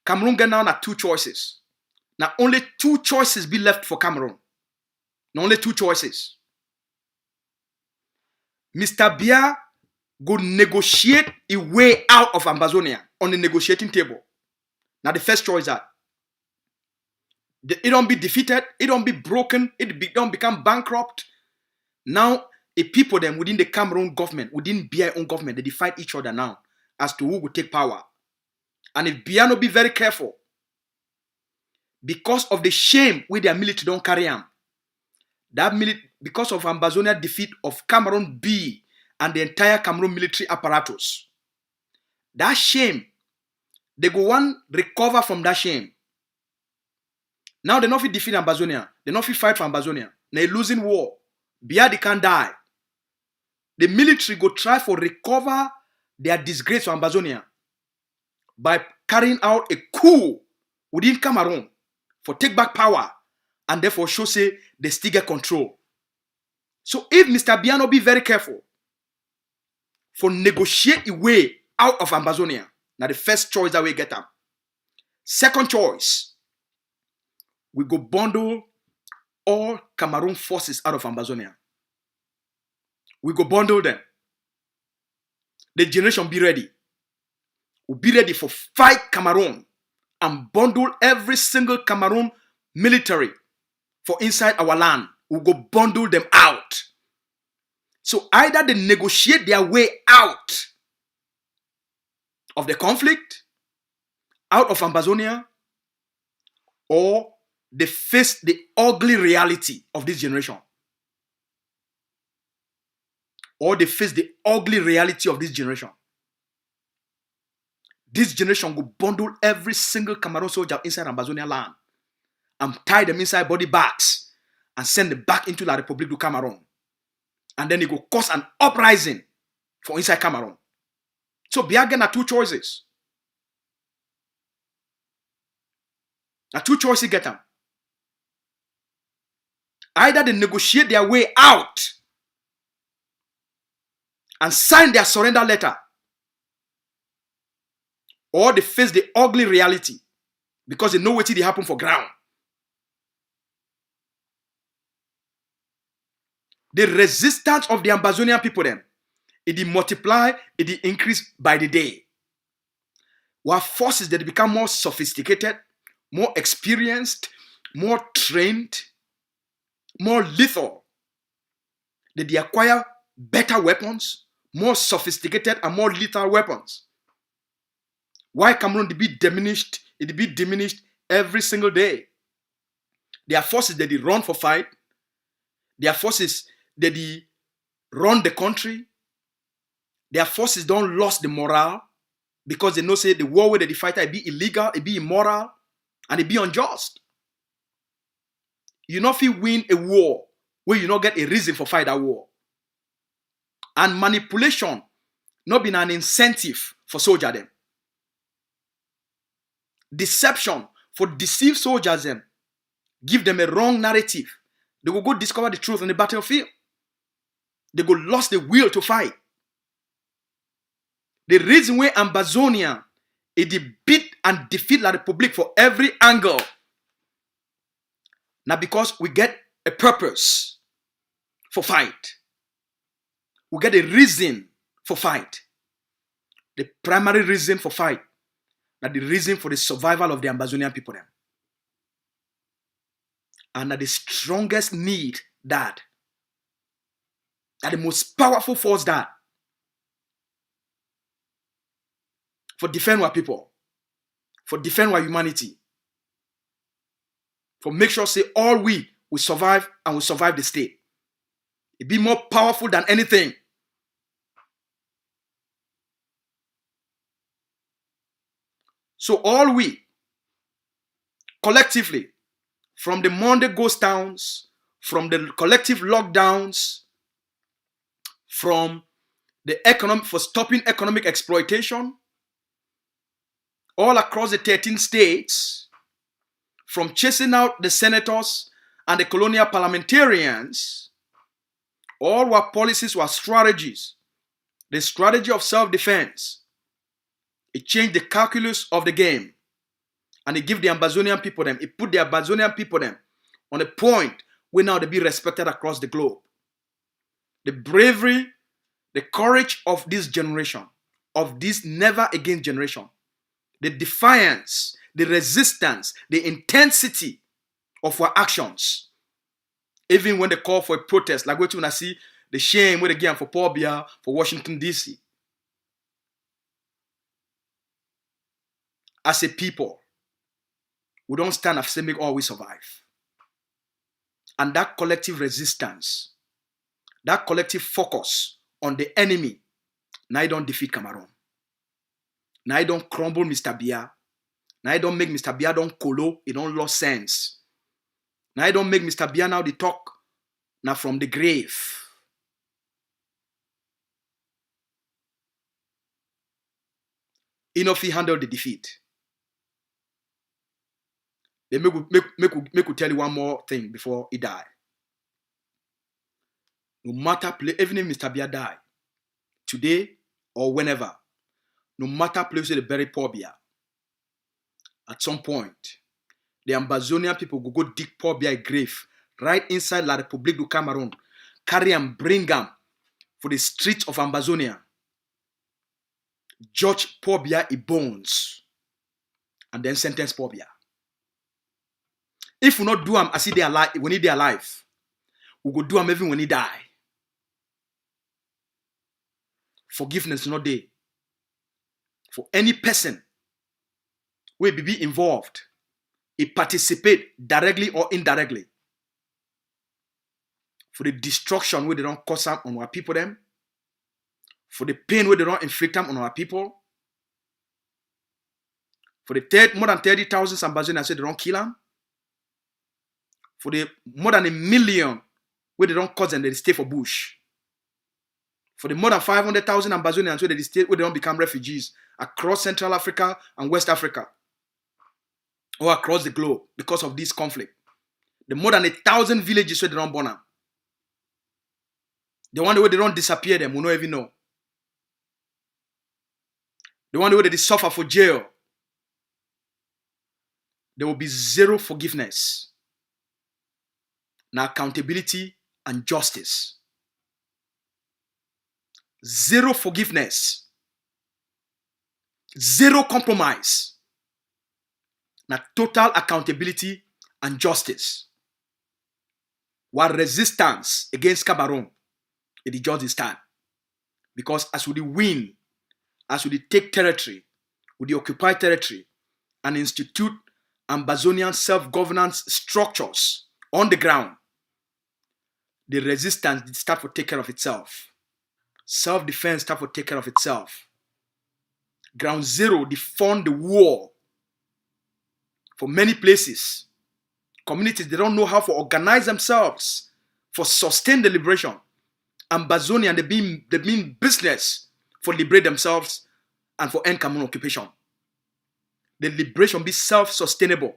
Cameroon get now two choices. Now only two choices be left for Cameroon. Now only two choices. Mr. Bia go negotiate a way out of Ambazonia on the negotiating table. Now the first choice that it don't be defeated, it don't be broken, don't become bankrupt. Now a people them within the Cameroon government, within Bia own government, they fight each other now as to who will take power. And if Bia no be very careful, because of the shame where their military don't carry on, because of Ambazonia defeat of Cameroon B and the entire Cameroon military apparatus, that shame, they go one recover from that shame. Now they not fit defeat Ambazonia, they not fit fight for Ambazonia. They losing war. Bia they can't die. The military go try for recover their disgrace for Ambazonia by carrying out a coup within Cameroon for take back power and therefore show say they still get control. So if Mr. Biano be very careful for negotiate a way out of Ambazonia, now the first choice that we get them. Second choice, we go bundle all Cameroon forces out of Ambazonia. We go bundle them. The generation be ready. We'll be ready for fight Cameroon and bundle every single Cameroon military for inside our land. We'll go bundle them out. So either they negotiate their way out of the conflict, out of Ambazonia, or they face the ugly reality of this generation. Or they face the ugly reality of this generation. This generation will bundle every single Cameroon soldier inside Ambazonia land and tie them inside body bags and send them back into La République du Cameroun. And then it will cause an uprising for inside Cameroon. So Biagen are two choices. Now two choices get them. Either they negotiate their way out and sign their surrender letter, or they face the ugly reality because they know what they happen for ground. The resistance of the Ambazonian people then, it multiply, it increase by the day. While forces that become more sophisticated, more experienced, more trained, more lethal, they acquire better weapons, more sophisticated and more lethal weapons. Why Cameroon be diminished? It be diminished every single day. There are forces that they run for fight. There are forces that they run the country. Their forces don't lost the morale because they know say the war where they fight it be illegal, it be immoral, and it be unjust. You not feel win a war where you not get a reason for fight that war. And manipulation not been an incentive for soldier them. Deception for deceive soldiers them. Give them a wrong narrative. They will go discover the truth on the battlefield. They go lost the will to fight. The reason why Ambazonia is the beat and defeat La Republique for every angle. Now because we get a purpose for fight. We get a reason for fight. The primary reason for fight. That the reason for the survival of the Ambazonian people then. And that the strongest need that the most powerful force that for defend our people, for defend our humanity, for make sure say all we will survive and will survive the state. It be more powerful than anything. So all we collectively, from the Monday ghost towns, from the collective lockdowns, from the economic for stopping economic exploitation, all across the 13 states, from chasing out the senators and the colonial parliamentarians, all our policies were strategies. The strategy of self-defense. It changed the calculus of the game. And it give the Ambazonian people them. It put the Ambazonian people them on a point where now they be respected across the globe. The bravery, the courage of this generation, of this never again generation, the defiance, the resistance, the intensity of our actions. Even when they call for a protest, like what you wanna see, the shame where they give for Paul Biya, for Washington, D.C. As a people, we don't stand and say make all we survive. And that collective resistance, that collective focus on the enemy, now it don't defeat Cameroun. Now it don't crumble Mr. Biya. Now it don't make Mr. Biya don't colo, it don't lost sense. Now it don't make Mr. Biya now the talk now from the grave. Enough he handle the defeat. Then make we tell you one more thing before he die. No matter play, even if Mr. Biya die, today or whenever, no matter place where they bury Paul Biya, at some point, the Ambazonian people will go dig Paul Biya a grave right inside La Republique du Cameroun, carry and bring him for the streets of Ambazonia. Judge Paul Biya in bones, and then sentence Paul Biya. If we not do him as he they alive, when he they alive, we go do him even when he die. Forgiveness not there for any person will be involved. He participate directly or indirectly for the destruction where they don't cause them on our people them, for the pain where they don't inflict them on our people, for the more than 30,000 Ambazonians say they don't kill them, for the more than 1 million where they don't cause them, they stay for bush. For the more than 500,000 Ambazonians where they stay, where they don't become refugees across Central Africa and West Africa, or across the globe because of this conflict. The more than 1,000 villages where they don't burn them. The one where they don't disappear them, we don't even know. The one where they suffer for jail. There will be zero forgiveness. Now accountability and justice. Zero forgiveness. Zero compromise. Now total accountability and justice. While resistance against Cameroun, it is just stand. Because as we win, as we take territory, we occupy territory, and institute Ambazonian self-governance structures on the ground, the resistance did start to take care of itself. self-defense start to take care of itself. Ground zero, they fund the war for many places. Communities, they don't know how to organize themselves for sustained liberation. Ambazonian, they mean business for liberate themselves and for end Cameroon occupation. The liberation be self-sustainable.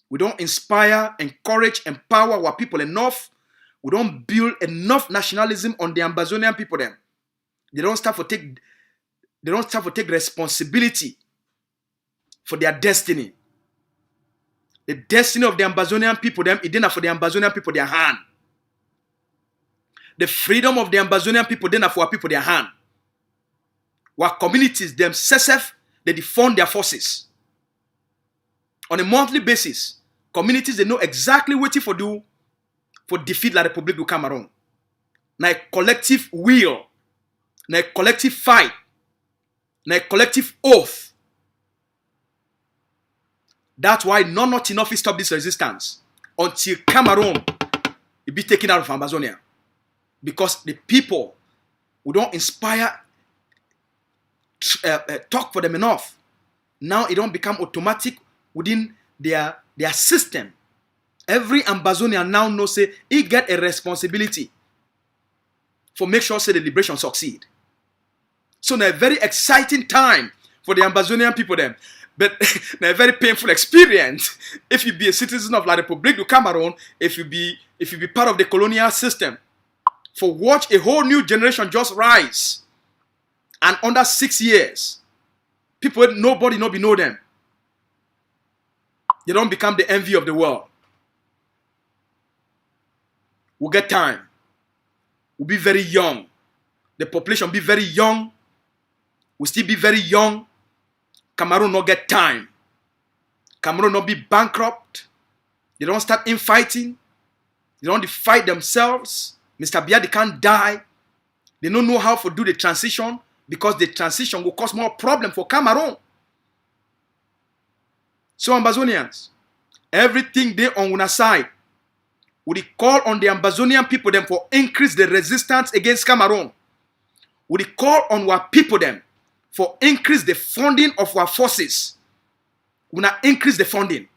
We don't inspire, encourage, empower our people enough. We don't build enough nationalism on the Ambazonian people then. They don't start to take responsibility for their destiny. The destiny of the Ambazonian people them, it didn't for the Ambazonian people their hand. The freedom of the Ambazonian people didn't for our people their hand. Our communities themselves, they defund their forces. On a monthly basis, communities, they know exactly what to do for defeat la Republic du Cameroun. Na a collective will, na a collective fight, na a collective oath. That's why not enough is stop this resistance until Cameroon will be taken out of Ambazonia. Because the people who don't inspire, talk for them enough. Now it don't become automatic within their system. Every Ambazonian now knows say he get a responsibility for make sure say the liberation succeed. So now a very exciting time for the Ambazonian people them. But a very painful experience if you be a citizen of La République du Cameroun, if you be part of the colonial system. For watch a whole new generation just rise. And under 6 years, people nobody know them. They don't become the envy of the world. We'll get time. We'll be very young. The population be very young. We'll still be very young. Cameroon not get time. Cameroon not be bankrupt. They don't start infighting. They don't fight themselves. Mr. Biya, they can't die. They don't know how to do the transition because the transition will cause more problem for Cameroon. So Ambazonians, everything they on one side, we call on the Ambazonian people them for increase the resistance against Cameroon. We call on our people them for increase the funding of our forces. We not increase the funding.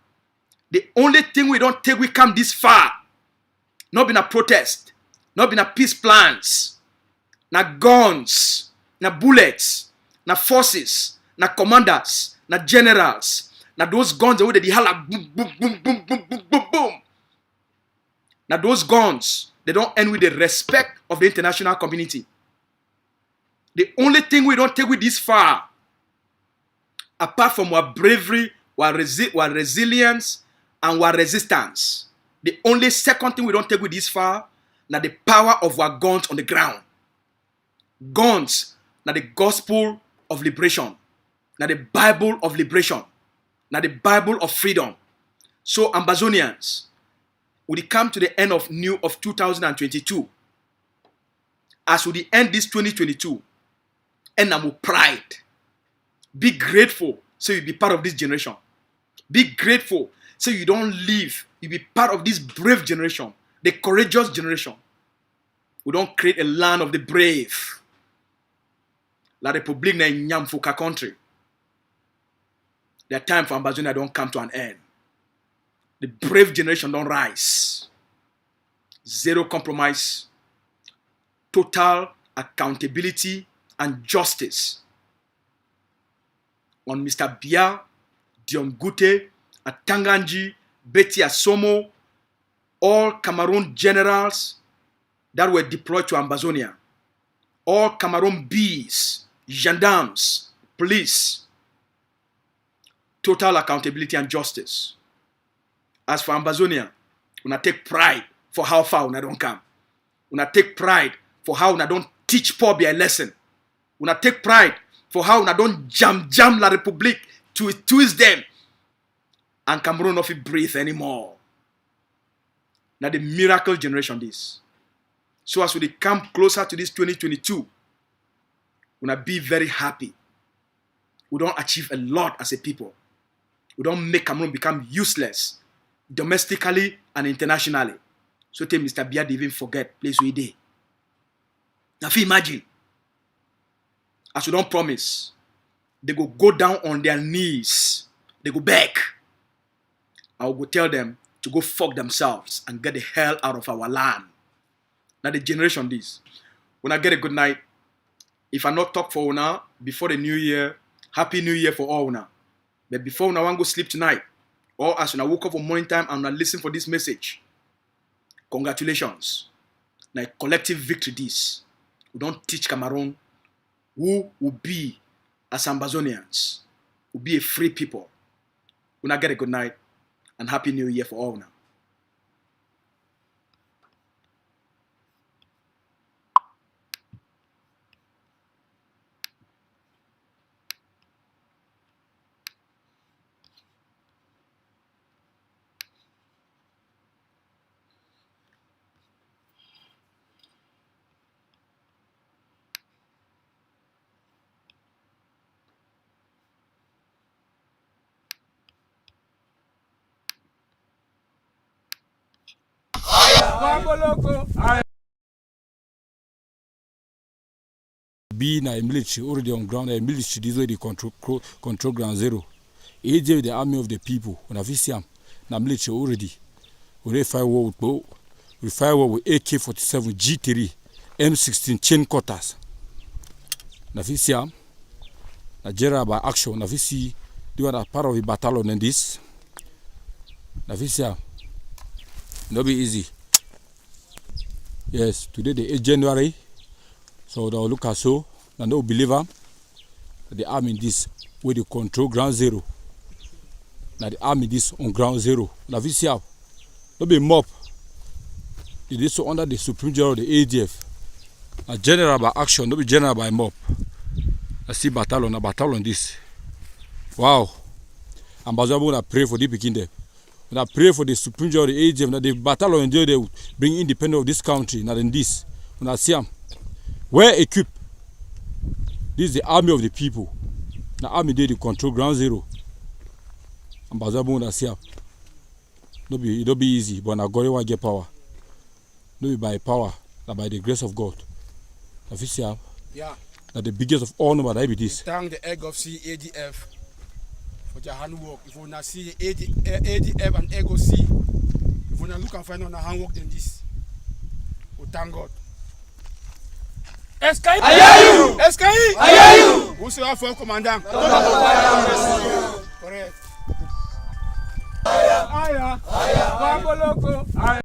The only thing we don't take we come this far, not been a protest, not been a peace plans, na guns, na bullets, na forces, na commanders, na generals, na those guns that they holla boom, boom, boom, boom, boom, boom, boom, boom. Now those guns, they don't end with the respect of the international community. The only thing we don't take with this far, apart from our bravery, our resilience, and our resistance, the only second thing we don't take with this far, now the power of our guns on the ground. Guns, now the gospel of liberation, now the Bible of liberation, now the Bible of freedom. So Ambazonians, we come to the end of 2022. As we end this 2022, and I'm with pride. Be grateful so you be part of this generation. Be grateful so you don't leave. You be part of this brave generation, the courageous generation. We don't create a land of the brave. La République na Nyamfuka country. The time for Ambazonia don't come to an end. The brave generation don't rise. Zero compromise. Total accountability and justice. On Mr. Biya, Dion Gute, Atanganji, Betty Asomo, all Cameroon generals that were deployed to Ambazonia. All Cameroon bees, gendarmes, police. Total accountability and justice. As for Ambazonia, we take pride for how far we don't come. We take pride for how we don't teach poor a lesson. We take pride for how we don't jam La République to twist them. And Cameroon not breathe anymore. Now the miracle generation this. So as we come closer to this 2022, we be very happy. We don't achieve a lot as a people. We don't make Cameroon become useless domestically and internationally. So tell Mr. Biya even forget place we did. Now if you imagine, as we don't promise, they go down on their knees. They go beg. I will go tell them to go fuck themselves and get the hell out of our land. Now the generation this. When I get a good night, if I not talk for una before the new year, happy new year for all una. But before una want go sleep tonight, or as una woke up for morning time and una listen for this message, congratulations. Like collective victory this. We don't teach Cameroun who will be as Ambazonians, will be a free people. Una get a good night and happy new year for all now. Be na military already on ground, a military this way they control ground zero. AJ the army of the people. When I see them, na military already. We fight war with bow. We fight war with AK-47, G3, M16 chain cutters. Na see them. Nigeria by action. Na see they were part of the battalion in this. Na see them. No be easy. Yes, today the 8th January. So they'll look at so, and they'll believe them. The army this where they control ground zero. Now the army this on ground zero. Now we see how they'll be mob. It is so under the Supreme General of the ADF. A general by action, they'll be general by mob. I see battalion, a battalion this. Wow. Ambazonian I pray for the begin there. And I pray for the Supreme General of the ADF. Now the battalion there they bring independence of this country. Now then this. When I see them. Well equipped. This is the army of the people. The army they control ground zero. Ambazonian I see it don't be easy, but now God will get power. No be by power, but by the grace of God. Official. Yeah. That the biggest of all number that be this. Thank the egg of C ADF for their handwork. If you wanna see ADF and egg of C, if you wanna look and find on a handwork than this, we thank God. Escape! I hear you! Escape! I hear you! Whosoever for commandant. Correct. Correct. Aya! Aya! Aya!